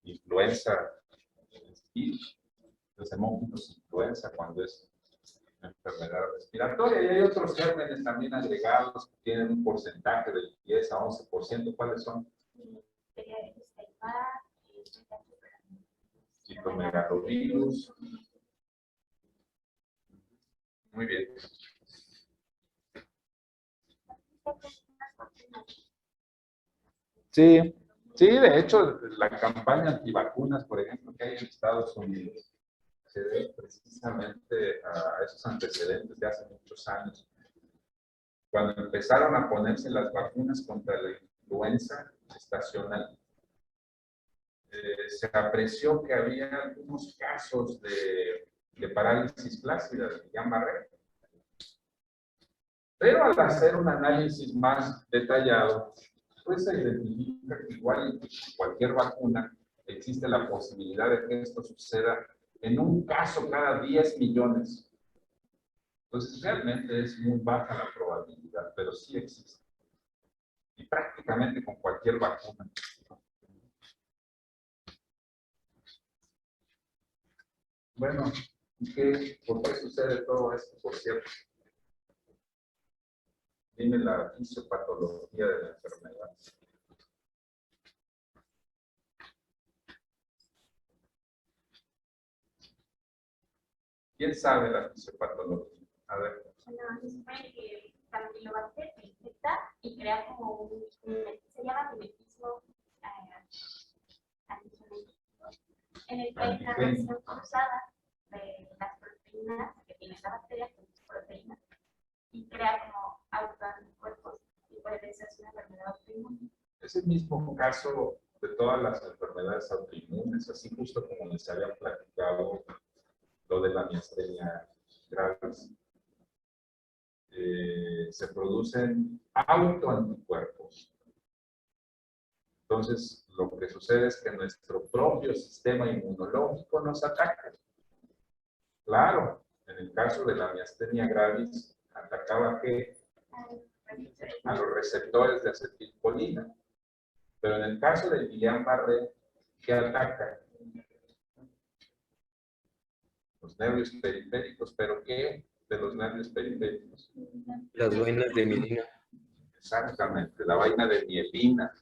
S1: Influenza y los hemófilos, influenza cuando es una enfermedad respiratoria. Y hay otros gérmenes también agregados que tienen un porcentaje del 10 a 11%. ¿Cuáles son? Citomegalovirus. Muy bien. Sí, sí, de hecho, la campaña antivacunas, por ejemplo, que hay en Estados Unidos, se debe precisamente a esos antecedentes de hace muchos años. Cuando empezaron a ponerse las vacunas contra la influenza estacional, se apreció que había algunos casos de parálisis flácida, de Guillain-Barré. Pero al hacer un análisis más detallado, pues se identifica que igual que cualquier vacuna, existe la posibilidad de que esto suceda en un caso cada 10 millones. Entonces, realmente es muy baja la probabilidad, pero sí existe. Y prácticamente con cualquier vacuna. Bueno, ¿por qué sucede todo esto, por cierto? Dime la fisiopatología de la enfermedad. ¿Quién sabe la fisiopatología? A ver.
S7: Bueno, se supone que el Campylobacter se infecta y crea como un, se llama mimetismo antigénico, en el que hay una reacción cruzada de las proteínas que tiene la bacteria con sus proteínas y crea como autoanticuerpos y puede ser una enfermedad autoinmune.
S1: Es el mismo caso de todas las enfermedades autoinmunes, así justo como les había platicado lo de la miastenia gravis. Se producen autoanticuerpos. Entonces, lo que sucede es que nuestro propio sistema inmunológico nos ataca. Claro, en el caso de la miastenia gravis, atacaba a los receptores de acetilcolina. Pero en el caso de Guillain-Barré, ¿qué ataca? Los nervios periféricos, ¿pero qué de los nervios periféricos?
S4: Las vainas de mielina.
S1: Exactamente, la vaina de mielina.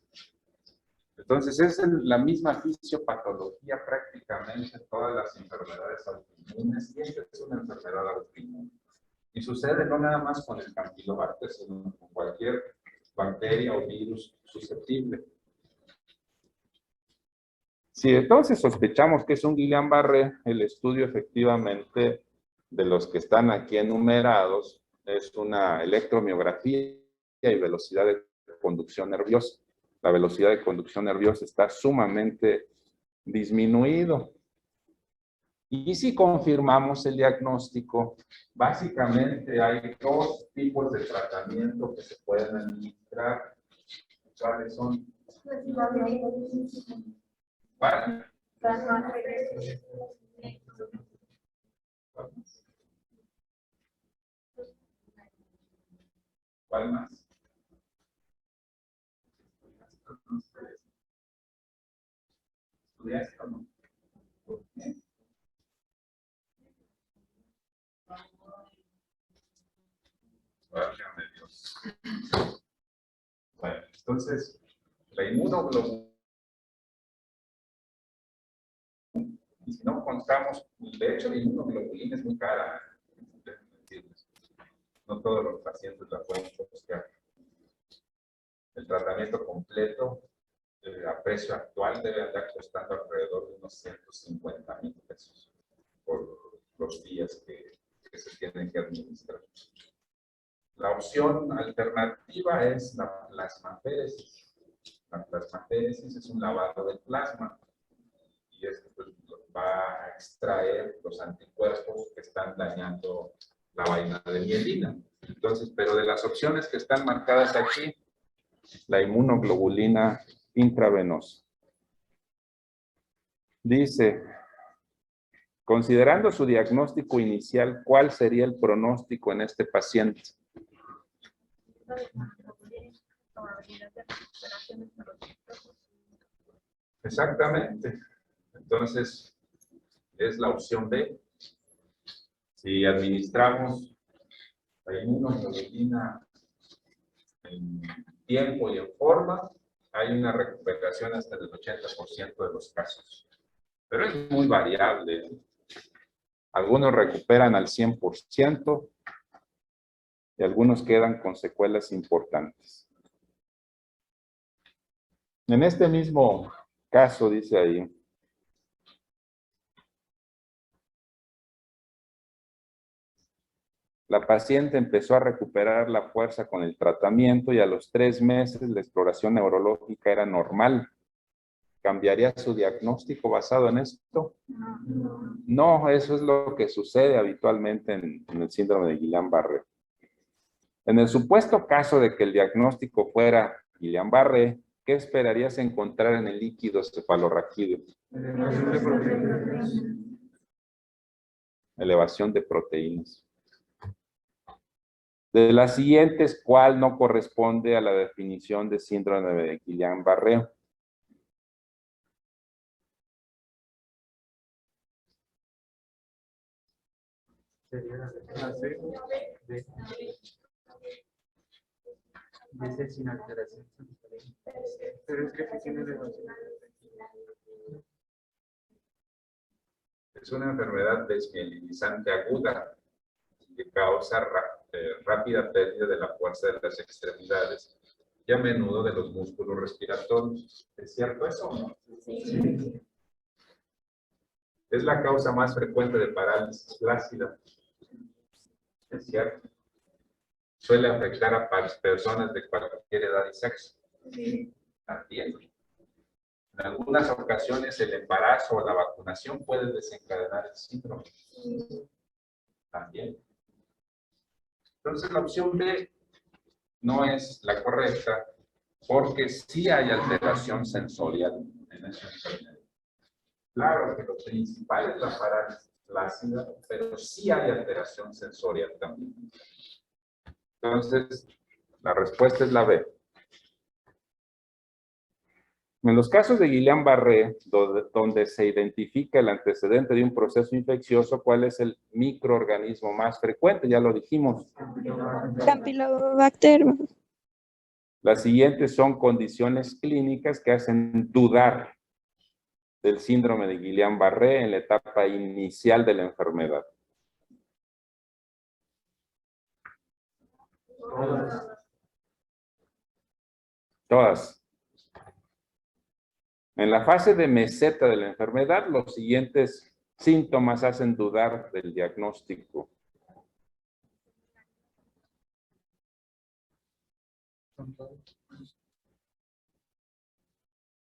S1: Entonces, es la misma fisiopatología prácticamente en todas las enfermedades autoinmunes, y esta es una enfermedad autoinmune. Y sucede no nada más con el Campylobacter, sino con cualquier bacteria o virus susceptible. Si entonces sospechamos que es un Guillain-Barré, el estudio efectivamente de los que están aquí enumerados es una electromiografía y velocidad de conducción nerviosa. La velocidad de conducción nerviosa está sumamente disminuido. Y si confirmamos el diagnóstico, básicamente hay dos tipos de tratamiento que se pueden administrar. ¿Cuáles son? ¿Cuál? ¿Cuál más? ¿Estudiaste o no? ¿Por qué? Válgame Dios. Bueno, entonces, la inmunoglobulina, y si no contamos, de hecho la inmunoglobulina es muy cara, no todos los pacientes la pueden buscar. El tratamiento completo a precio actual debe andar costando alrededor de unos 150,000 pesos por los días que se tienen que administrar. La opción alternativa es la plasmaféresis. La plasmaféresis es un lavado de plasma y esto pues, va a extraer los anticuerpos que están dañando la vaina de mielina. Entonces, pero de las opciones que están marcadas aquí, la inmunoglobulina intravenosa. Dice, considerando su diagnóstico inicial, ¿cuál sería el pronóstico en este paciente? Exactamente. Entonces, es la opción B. Si administramos la inmunoglobulina en tiempo y en forma, hay una recuperación hasta del 80% de los casos. Pero es muy variable. Algunos recuperan al 100% y algunos quedan con secuelas importantes. En este mismo caso, dice ahí, la paciente empezó a recuperar la fuerza con el tratamiento y a los 3 meses la exploración neurológica era normal. ¿Cambiaría su diagnóstico basado en esto? No, eso es lo que sucede habitualmente en el síndrome de Guillain-Barré. En el supuesto caso de que el diagnóstico fuera Guillain-Barré, ¿qué esperarías encontrar en el líquido cefalorraquídeo? Elevación de proteínas. De las siguientes, ¿cuál no corresponde a la definición de síndrome de Guillain-Barré?
S6: Sería la letra C. Dice sin alteración.
S3: Pero es que sí tiene elevación.
S1: Es una enfermedad desmielinizante aguda que causa rápida pérdida de la fuerza de las extremidades y a menudo de los músculos respiratorios. ¿Es cierto eso o no?
S2: Sí.
S1: Es la causa más frecuente de parálisis flácida. Es cierto. Suele afectar a personas de cualquier edad y sexo.
S2: Sí.
S1: También. En algunas ocasiones el embarazo o la vacunación puede desencadenar el síndrome. También. Entonces la opción B no es la correcta porque sí hay alteración sensorial en esa enfermedad. Claro que lo principal es la parálisis flácida, pero sí hay alteración sensorial también. Entonces, la respuesta es la B. En los casos de Guillain-Barré, donde se identifica el antecedente de un proceso infeccioso, ¿cuál es el microorganismo más frecuente? Ya lo dijimos.
S2: Campylobacter.
S1: Las siguientes son condiciones clínicas que hacen dudar del síndrome de Guillain-Barré en la etapa inicial de la enfermedad. Todas. En la fase de meseta de la enfermedad, los siguientes síntomas hacen dudar del diagnóstico.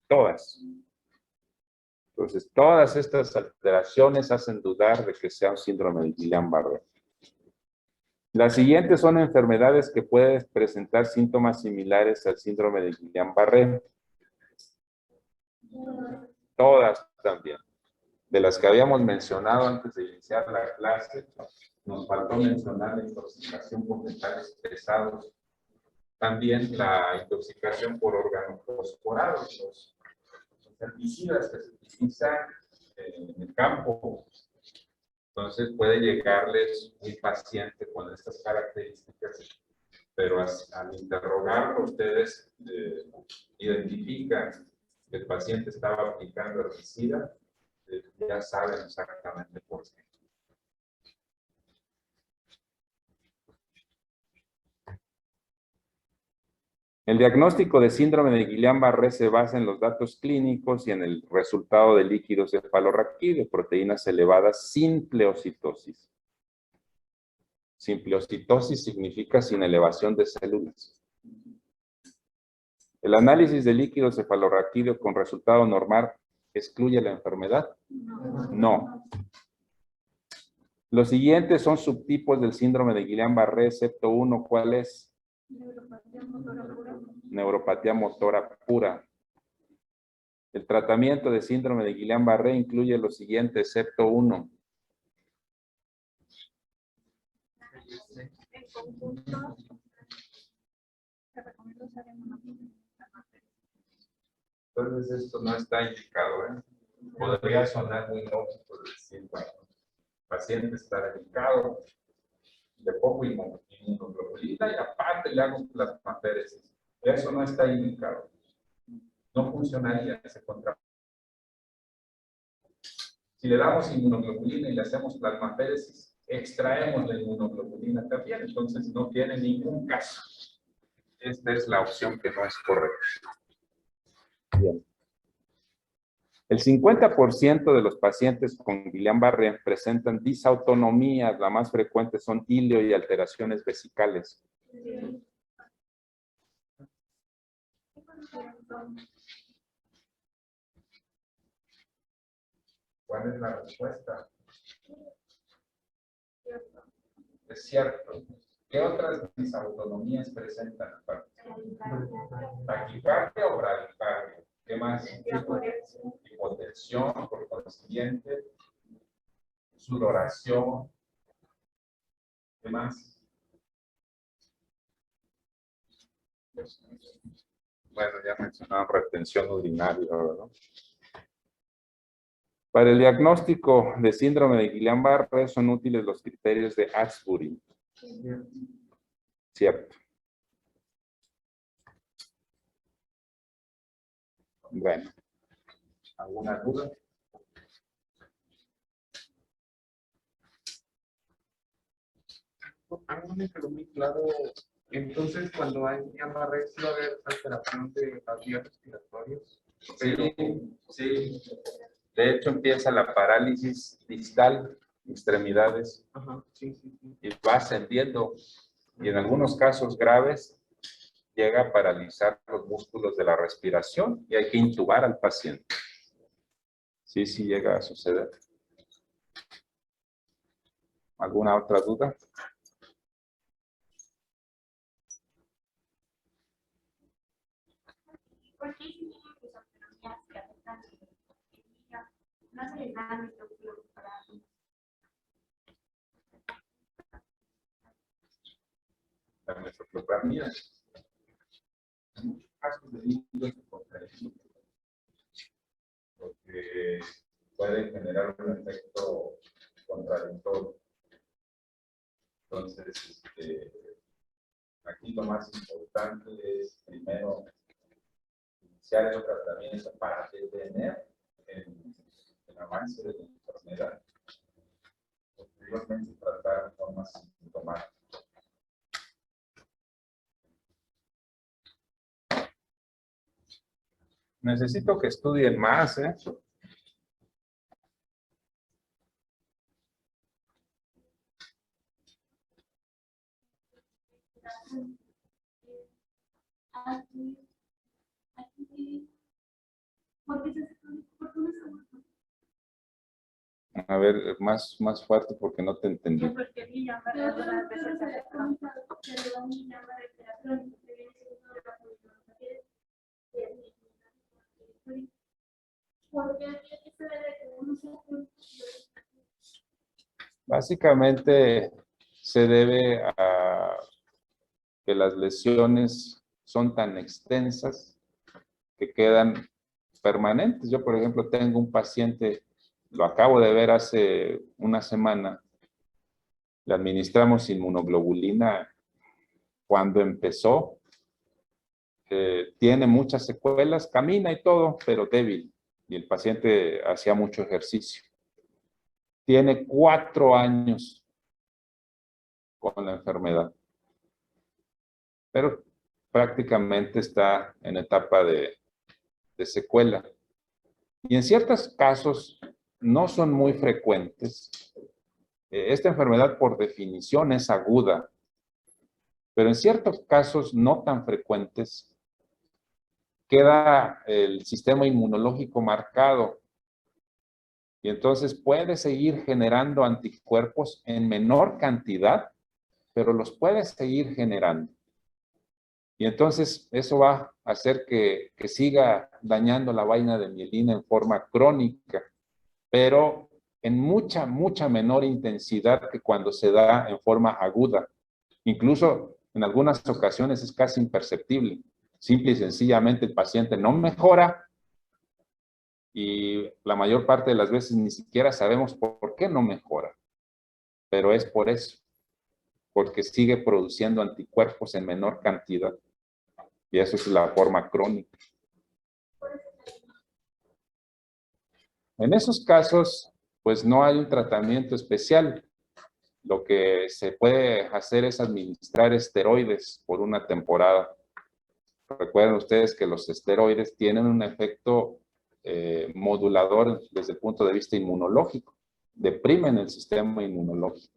S1: Todas. Entonces, todas estas alteraciones hacen dudar de que sea un síndrome de Guillain-Barré. Las siguientes son enfermedades que pueden presentar síntomas similares al síndrome de Guillain-Barré. Todas también. De las que habíamos mencionado antes de iniciar la clase, nos faltó mencionar la intoxicación por metales pesados. También la intoxicación por organofosforados, los herbicidas que se utilizan en el campo. Entonces puede llegarles un paciente con estas características, pero al interrogarlo ustedes identifican que el paciente estaba aplicando herbicida, ya saben exactamente por qué. El diagnóstico de síndrome de Guillain-Barré se basa en los datos clínicos y en el resultado de líquidos cefalorraquídeos, proteínas elevadas sin pleocitosis. Sin pleocitosis significa sin elevación de células. El análisis de líquido cefalorraquídeo con resultado normal excluye la enfermedad. No. Los siguientes son subtipos del síndrome de Guillain-Barré, excepto uno. ¿Cuál es?
S2: Neuropatía motora pura.
S1: Neuropatía motora pura. El tratamiento de síndrome de Guillain-Barré incluye los siguientes, excepto uno.
S2: En conjunto, se recomienda usar inmunoglobulina.
S1: Entonces esto no está indicado, ¿eh? Podría sonar muy lógico decir, bueno, el paciente está delicado, de poco inmunoglobulina y aparte le hago plasmaféresis. Eso no está indicado. No funcionaría ese contrato. Si le damos inmunoglobulina y le hacemos plasmaféresis, extraemos la inmunoglobulina también, entonces no tiene ningún caso. Esta es la opción que no es correcta. Bien. El 50% de los pacientes con Guillain-Barré presentan disautonomías, la más frecuente son ilio y alteraciones vesicales. ¿Cuál es la respuesta? Es cierto. ¿Qué otras disautonomías presentan? Taquicardia o bradicardia. ¿Qué más? Hipotensión, por consiguiente. Sudoración. ¿Qué más? Bueno, ya mencionaron retención urinaria, ¿verdad? Para el diagnóstico de síndrome de Guillain-Barré son útiles los criterios de Asbury. Cierto. Bueno, ¿alguna duda?
S3: Algo me quedó muy claro. Entonces, cuando hay Guillain-Barré, sí va a haber alteración de las vías respiratorias.
S1: Sí. De hecho, empieza la parálisis distal, extremidades,
S3: Ajá, sí.
S1: y va ascendiendo. Y en algunos casos graves, llega a paralizar los músculos de la respiración y hay que intubar al paciente. Sí llega a suceder. ¿Alguna otra duda?
S7: ¿Por qué si tienen disautonomías que afectan el niño, no se les da micrófono para
S1: La mesoclopramida. En muchos casos de niños se contraindica, porque puede generar un efecto contradictorio. Entonces, aquí lo más importante es primero iniciar el tratamiento para detener el avance de la enfermedad. Posteriormente tratar formas sintomáticas. Necesito que estudien más, ¿eh? A ver, más fuerte porque no te entendí.
S2: Porque el Guillain-Barré algunas veces se afecta.
S1: Básicamente se debe a que las lesiones son tan extensas que quedan permanentes. Yo, por ejemplo, tengo un paciente, lo acabo de ver hace una semana, le administramos inmunoglobulina cuando empezó, tiene muchas secuelas, camina y todo, pero débil, y el paciente hacía mucho ejercicio. Tiene 4 años con la enfermedad. Pero prácticamente está en etapa de secuela. Y en ciertos casos no son muy frecuentes. Esta enfermedad por definición es aguda, pero en ciertos casos no tan frecuentes queda el sistema inmunológico marcado y entonces puede seguir generando anticuerpos en menor cantidad, pero los puede seguir generando. Y entonces eso va a hacer que siga dañando la vaina de mielina en forma crónica, pero en mucha menor intensidad que cuando se da en forma aguda. Incluso en algunas ocasiones es casi imperceptible. Simple y sencillamente el paciente no mejora y la mayor parte de las veces ni siquiera sabemos por qué no mejora. Pero es por eso, porque sigue produciendo anticuerpos en menor cantidad. Y eso es la forma crónica. En esos casos, pues no hay un tratamiento especial. Lo que se puede hacer es administrar esteroides por una temporada. Recuerden ustedes que los esteroides tienen un efecto modulador desde el punto de vista inmunológico. Deprimen el sistema inmunológico.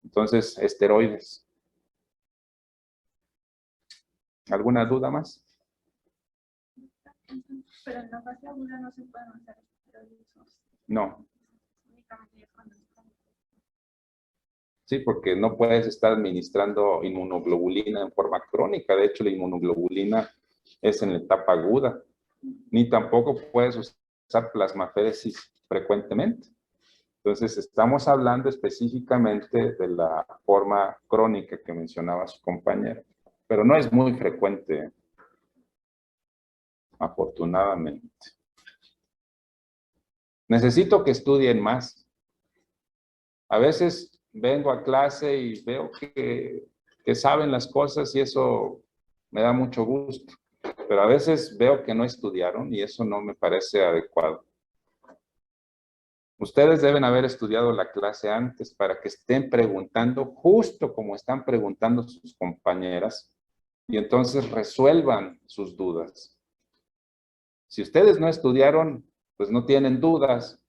S1: Entonces, esteroides. ¿Alguna duda más?
S2: Pero en la fase aguda no se pueden usar esteroides.
S1: No.
S2: Únicamente es cuando están.
S1: Sí, porque no puedes estar administrando inmunoglobulina en forma crónica. De hecho, la inmunoglobulina es en la etapa aguda. Ni tampoco puedes usar plasmaféresis frecuentemente. Entonces, estamos hablando específicamente de la forma crónica que mencionaba su compañero. Pero no es muy frecuente, afortunadamente. Necesito que estudien más. A veces vengo a clase y veo que saben las cosas y eso me da mucho gusto. Pero a veces veo que no estudiaron y eso no me parece adecuado. Ustedes deben haber estudiado la clase antes para que estén preguntando justo como están preguntando sus compañeras y entonces resuelvan sus dudas. Si ustedes no estudiaron, pues no tienen dudas.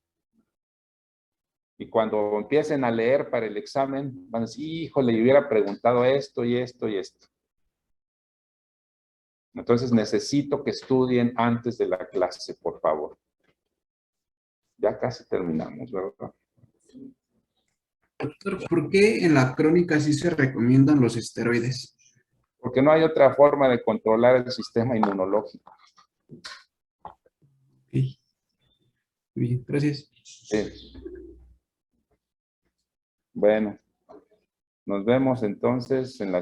S1: Y cuando empiecen a leer para el examen, van a decir, híjole, yo hubiera preguntado esto y esto y esto. Entonces necesito que estudien antes de la clase, por favor. Ya casi terminamos, ¿verdad?
S5: Doctor, ¿por qué en la crónica sí se recomiendan los esteroides?
S1: Porque no hay otra forma de controlar el sistema inmunológico.
S5: Ok. Bien, gracias.
S1: Sí. Bueno, nos vemos entonces en la